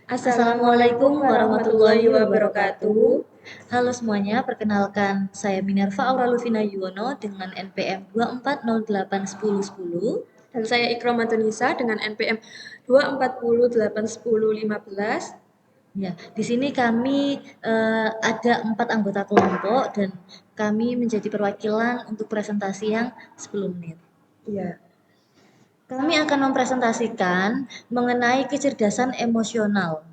Assalamualaikum warahmatullahi wabarakatuh. Halo semuanya, perkenalkan saya Minerva Auraluvina Yuwono dengan NPM 24081010. Dan saya Ikromatunisa dengan NPM 240810515. Ya, di sini kami ada 4 anggota kelompok dan kami menjadi perwakilan untuk presentasi yang 10 menit. Ya, Kami akan mempresentasikan mengenai kecerdasan emosional.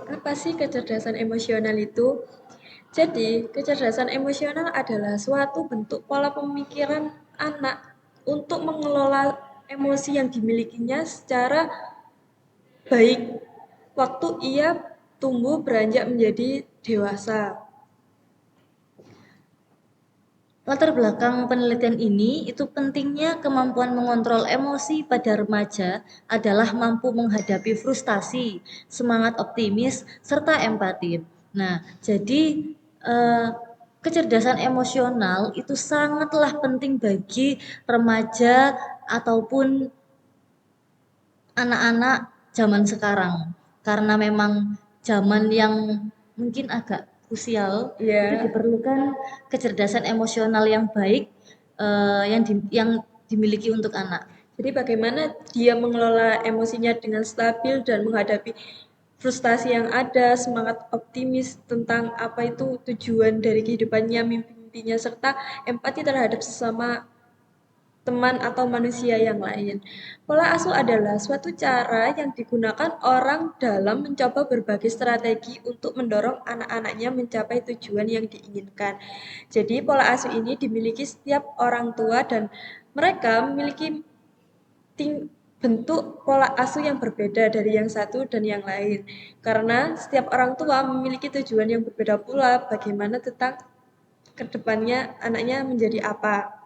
apa sih kecerdasan emosional itu? Jadi, kecerdasan emosional adalah suatu bentuk pola pemikiran anak untuk mengelola emosi yang dimilikinya secara baik waktu ia tumbuh beranjak menjadi dewasa. Latar belakang penelitian ini itu pentingnya kemampuan mengontrol emosi pada remaja adalah mampu menghadapi frustasi, semangat optimis, serta empati. Nah, jadi eh, kecerdasan emosional itu sangatlah penting bagi remaja ataupun anak-anak zaman sekarang. Karena memang zaman yang mungkin agak krusial, itu Ya, diperlukan kecerdasan emosional yang baik yang dimiliki untuk anak. jadi bagaimana dia mengelola emosinya dengan stabil dan menghadapi frustasi yang ada, semangat optimis tentang apa itu tujuan dari kehidupannya, mimpi-mimpinya, serta empati terhadap sesama teman atau manusia yang lain. Pola asuh adalah suatu cara yang digunakan orang dalam mencoba berbagai strategi untuk mendorong anak-anaknya mencapai tujuan yang diinginkan. Jadi pola asuh ini dimiliki setiap orang tua dan mereka memiliki bentuk pola asuh yang berbeda dari yang satu dan yang lain. Karena setiap orang tua memiliki tujuan yang berbeda pula bagaimana tentang kedepannya anaknya menjadi apa.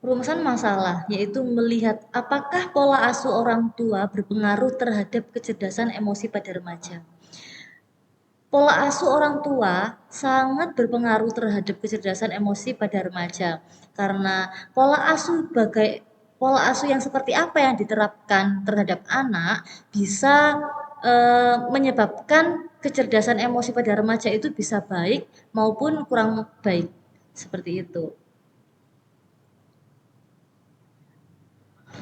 Rumusan masalah yaitu melihat apakah pola asuh orang tua berpengaruh terhadap kecerdasan emosi pada remaja. Pola asuh orang tua sangat berpengaruh terhadap kecerdasan emosi pada remaja karena pola asuh yang seperti apa yang diterapkan terhadap anak bisa menyebabkan kecerdasan emosi pada remaja itu bisa baik maupun kurang baik seperti itu.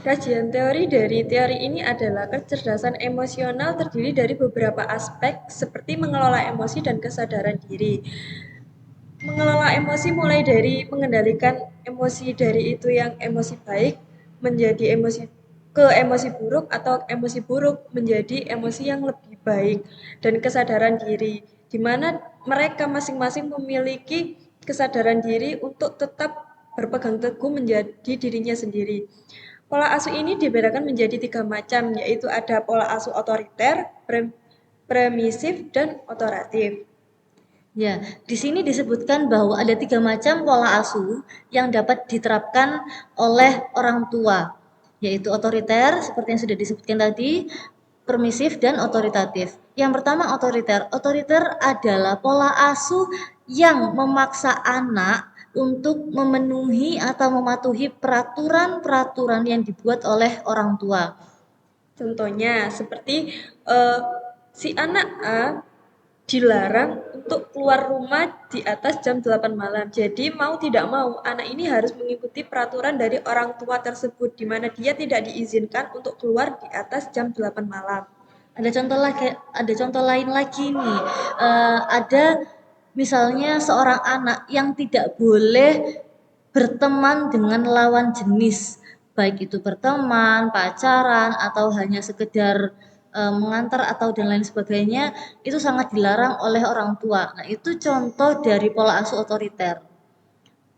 Kajian teori dari teori ini adalah kecerdasan emosional terdiri dari beberapa aspek seperti mengelola emosi dan kesadaran diri. Mengelola emosi mulai dari mengendalikan emosi dari itu yang emosi baik menjadi emosi buruk atau emosi buruk menjadi emosi yang lebih baik dan kesadaran diri di mana mereka masing-masing memiliki kesadaran diri untuk tetap berpegang teguh menjadi dirinya sendiri. Pola asuh ini dibedakan menjadi 3 macam, yaitu ada pola asuh otoriter, permisif, dan otoratif. Ya, di sini disebutkan bahwa ada 3 macam pola asuh yang dapat diterapkan oleh orang tua, yaitu otoriter, seperti yang sudah disebutkan tadi, permisif, dan otoritatif. Yang pertama otoriter. Otoriter adalah pola asuh yang memaksa anak untuk memenuhi atau mematuhi peraturan-peraturan yang dibuat oleh orang tua. Contohnya seperti eh, si anak A dilarang untuk keluar rumah di atas jam 8 malam. Jadi mau tidak mau anak ini harus mengikuti peraturan dari orang tua tersebut di mana dia tidak diizinkan untuk keluar di atas jam 8 malam. Ada contoh lain lagi nih. Ada misalnya seorang anak yang tidak boleh berteman dengan lawan jenis, baik itu berteman, pacaran, atau hanya sekedar mengantar atau dan lain sebagainya, itu sangat dilarang oleh orang tua. Nah, itu contoh dari pola asuh otoriter.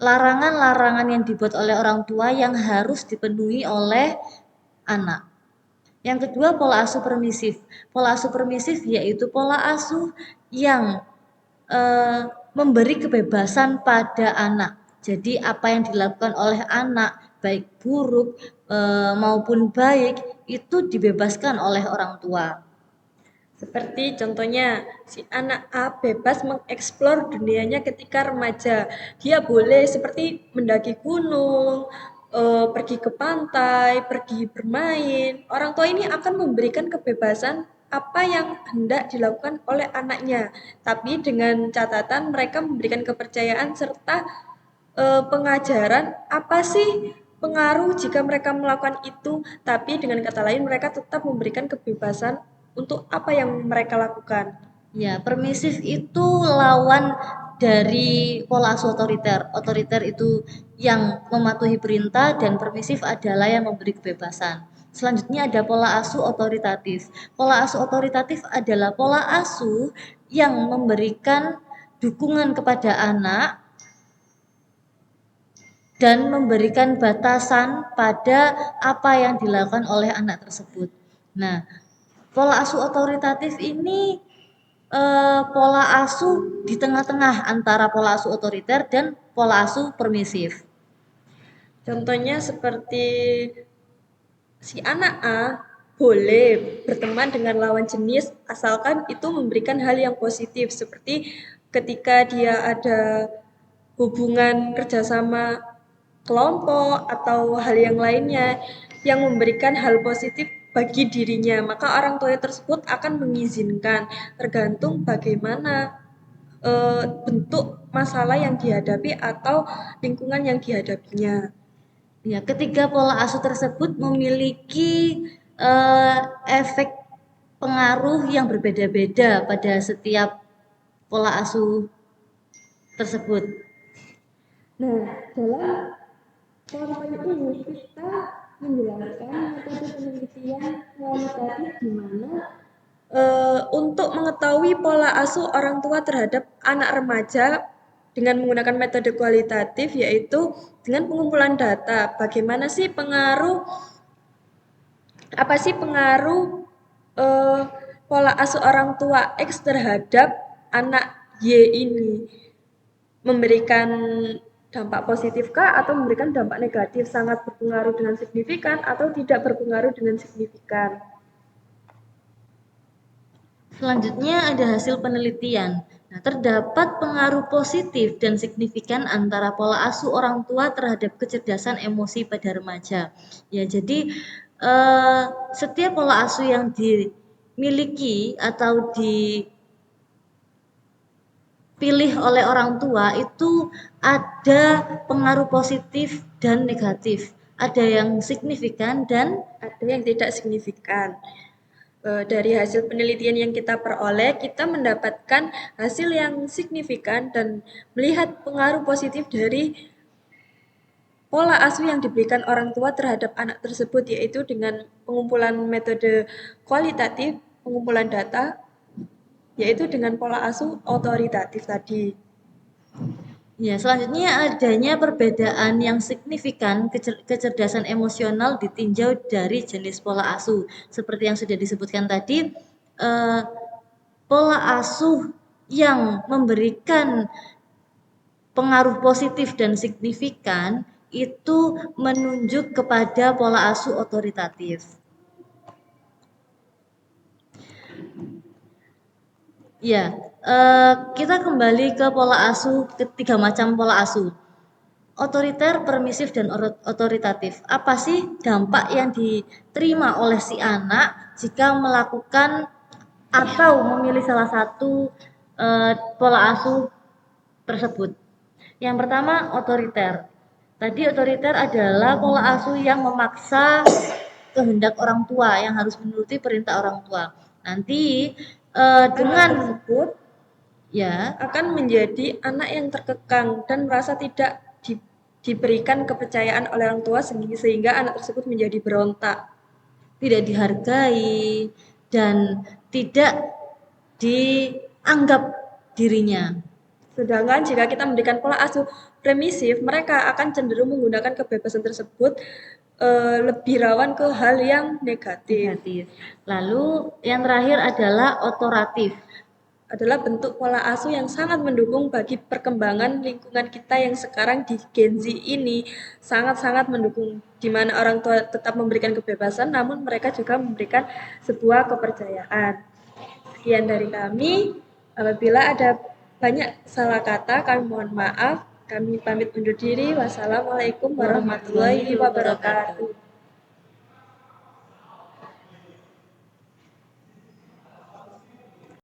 Larangan-larangan yang dibuat oleh orang tua yang harus dipenuhi oleh anak. Yang kedua, pola asuh permisif. Pola asuh permisif yaitu pola asuh yang eh, memberi kebebasan pada anak. Jadi apa yang dilakukan oleh anak, baik buruk maupun baik, itu dibebaskan oleh orang tua. Seperti contohnya, si anak A bebas mengeksplor dunianya ketika remaja. Dia boleh seperti mendaki gunung, pergi ke pantai, pergi bermain, orang tua ini akan memberikan kebebasan apa yang hendak dilakukan oleh anaknya. Tapi dengan catatan mereka memberikan kepercayaan serta pengajaran apa sih pengaruh jika mereka melakukan itu, tapi dengan kata lain mereka tetap memberikan kebebasan untuk apa yang mereka lakukan. Ya, permisif itu lawan dari pola asuh otoriter. Otoriter itu yang mematuhi perintah dan permisif adalah yang memberi kebebasan. Selanjutnya ada pola asuh otoritatif. Pola asuh otoritatif adalah pola asuh yang memberikan dukungan kepada anak dan memberikan batasan pada apa yang dilakukan oleh anak tersebut. Nah, pola asuh otoritatif ini pola asuh di tengah-tengah antara pola asuh otoriter dan pola asuh permisif. Contohnya seperti si anak A boleh berteman dengan lawan jenis asalkan itu memberikan hal yang positif seperti ketika dia ada hubungan kerjasama kelompok atau hal yang lainnya yang memberikan hal positif bagi dirinya, maka orang tua tersebut akan mengizinkan tergantung bagaimana bentuk masalah yang dihadapi atau lingkungan yang dihadapinya. Ya, ketiga pola asuh tersebut memiliki efek pengaruh yang berbeda-beda pada setiap pola asuh tersebut. Nah, dalam konten ini kita menjelaskan metode penelitian kualitatif di mana untuk mengetahui pola asuh orang tua terhadap anak remaja dengan menggunakan metode kualitatif yaitu dengan pengumpulan data. Bagaimana sih pengaruh apa sih pengaruh eh, pola asuh orang tua X terhadap anak Y ini? Memberikan dampak positifkah atau memberikan dampak negatif, sangat berpengaruh dengan signifikan atau tidak berpengaruh dengan signifikan. Selanjutnya ada hasil penelitian. Nah, terdapat pengaruh positif dan signifikan antara pola asuh orang tua terhadap kecerdasan emosi pada remaja. Ya, jadi setiap pola asuh yang dimiliki atau dipilih oleh orang tua itu ada pengaruh positif dan negatif. Ada yang signifikan dan Ada yang tidak signifikan. Dari hasil penelitian yang kita peroleh, kita mendapatkan hasil yang signifikan dan melihat pengaruh positif dari pola asuh yang diberikan orang tua terhadap anak tersebut, yaitu dengan pengumpulan metode kualitatif, pengumpulan data, yaitu dengan pola asuh otoritatif tadi. ya, selanjutnya adanya perbedaan yang signifikan kecerdasan emosional ditinjau dari jenis pola asuh. Seperti yang sudah disebutkan tadi, pola asuh yang memberikan pengaruh positif dan signifikan itu menunjuk kepada pola asuh otoritatif. Ya, kita kembali ke pola asuh, ketiga macam pola asuh. Otoriter, permisif, dan otoritatif. Apa sih dampak yang diterima oleh si anak jika melakukan atau memilih salah satu pola asuh tersebut? Yang pertama, otoriter. Tadi otoriter adalah pola asuh yang memaksa kehendak orang tua, yang harus menuruti perintah orang tua. Nanti dengan tersebut ya akan menjadi anak yang terkekang dan merasa tidak diberikan kepercayaan oleh orang tua sehingga anak tersebut menjadi berontak. tidak dihargai dan tidak dianggap dirinya. Sedangkan jika kita memberikan pola asuh permisif, mereka akan cenderung menggunakan kebebasan tersebut lebih rawan ke hal yang negatif. Lalu yang terakhir adalah otoratif. Adalah bentuk pola asuh yang sangat mendukung bagi perkembangan lingkungan kita yang sekarang di Gen Z ini sangat-sangat mendukung, di mana orang tua tetap memberikan kebebasan namun mereka juga memberikan sebuah kepercayaan. Sekian dari kami, apabila ada banyak salah kata kami mohon maaf. Kami pamit undur diri. Wassalamualaikum Warahmatullahi warahmatullahi wabarakatuh. wabarakatuh.